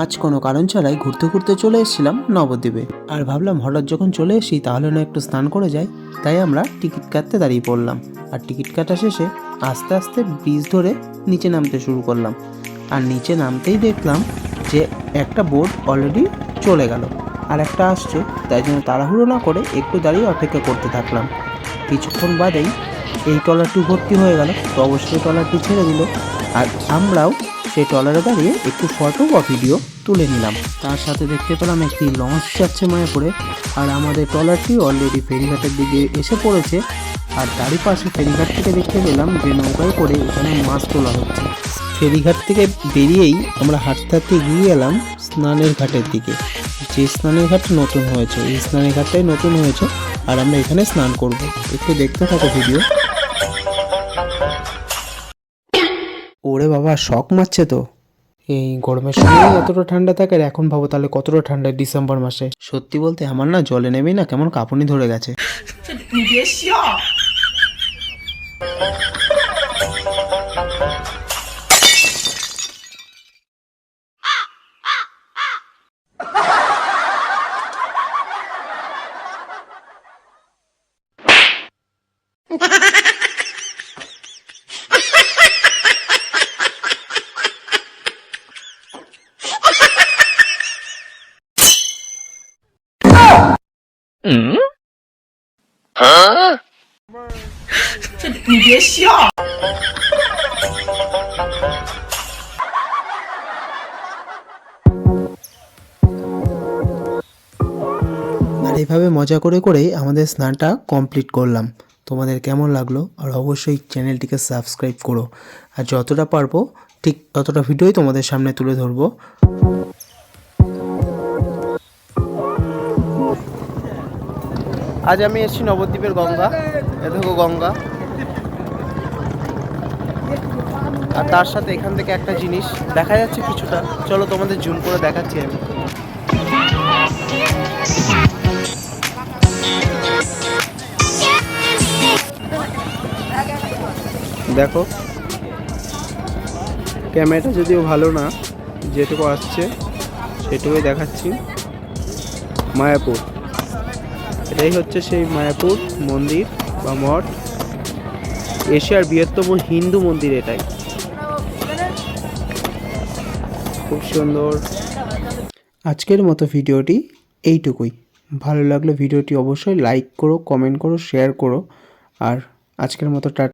আজ কোনো কারণ ছাড়াই ঘুরতে ঘুরতে চলে এসেছিলাম নবদ্বীপে। আর ভাবলাম হঠাৎ যখন চলে এসেছি তাহলে না একটু স্নান করে যাই। তাই আমরা টিকিট কাটতে দাঁড়িয়ে পড়লাম। আর টিকিট কাটা শেষে আস্তে আস্তে ব্রিজ ধরে নিচে নামতে শুরু করলাম। আর নিচে নামতেই দেখলাম যে একটা বোট অলরেডি চলে গেল, আর একটা আসছে। তাই জন্য তাড়াহুড়ো না করে একটু দাঁড়িয়ে অপেক্ষা করতে থাকলাম। কিছুক্ষণ বাদেই এই ট্রলারটি ভর্তি হয়ে গেল, তো অবশ্যই ট্রলারটি ছেড়ে দিল। আর আমরাও সেই ট্রলারে দাঁড়িয়ে একটু ফটো বা ভিডিও তুলে নিলাম। তার সাথে দেখতে পেলাম একটি লঞ্চ যাচ্ছে মায়াপুরে। আর আমাদের ট্রলারটি অলরেডি ফেরিঘাটের দিকে এসে পড়েছে। আর তারই পাশে ফেরিঘাট থেকে দেখতে পেলাম যে নৌকায় করে এখানে মাছ তোলা হচ্ছে। ফেরিঘাট থেকে বেরিয়েই আমরা হাঁটতে হাঁটতে গিয়ে গেলাম স্নানের ঘাটের দিকে। যে স্নানের ঘাট নতুন হয়েছে, এই স্নানের ঘাটটাই নতুন হয়েছে। আর আমরা এখানে স্নান করব, একটু দেখতে থাকো ভিডিও। ওরে বাবা, শক মারছে তো। এই গরমের সময় এতটা ঠান্ডা থাকে, আর এখন ভাবো তাহলে কতটা ঠান্ডা ডিসেম্বর মাসে। সত্যি বলতে আমার না জলে নেমেই না কেমন কাঁপুনি ধরে গেছে। আর এইভাবে মজা করে করেই আমাদের স্নানটা কমপ্লিট করলাম। তোমাদের কেমন লাগলো? আর অবশ্যই চ্যানেলটিকে সাবস্ক্রাইব করো। আর যতটা পারবো ঠিক ততটা ভিডিওই তোমাদের সামনে তুলে ধরবো। আজ আমি এসেছি নবদ্বীপের গঙ্গা। এ দেখো গঙ্গা। আর তার সাথে এখান থেকে একটা জিনিস দেখা যাচ্ছে কিছুটা, চলো তোমাদের জুম করে দেখাচ্ছি আমি। দেখো, ক্যামেরাটা যদিও ভালো না, যেটুকু আসছে সেটুকুই দেখাচ্ছি। মায়াপুর, এটাই হচ্ছে সেই মায়াপুর মন্দির বা মঠ। এশিয়ার বৃহত্তম হিন্দু মন্দির এটাই, খুব সুন্দর। আজকের মতো ভিডিওটি এইটুকুই। ভালো লাগলে ভিডিওটি অবশ্যই লাইক করো, কমেন্ট করো, শেয়ার করো। আর আজকের মতো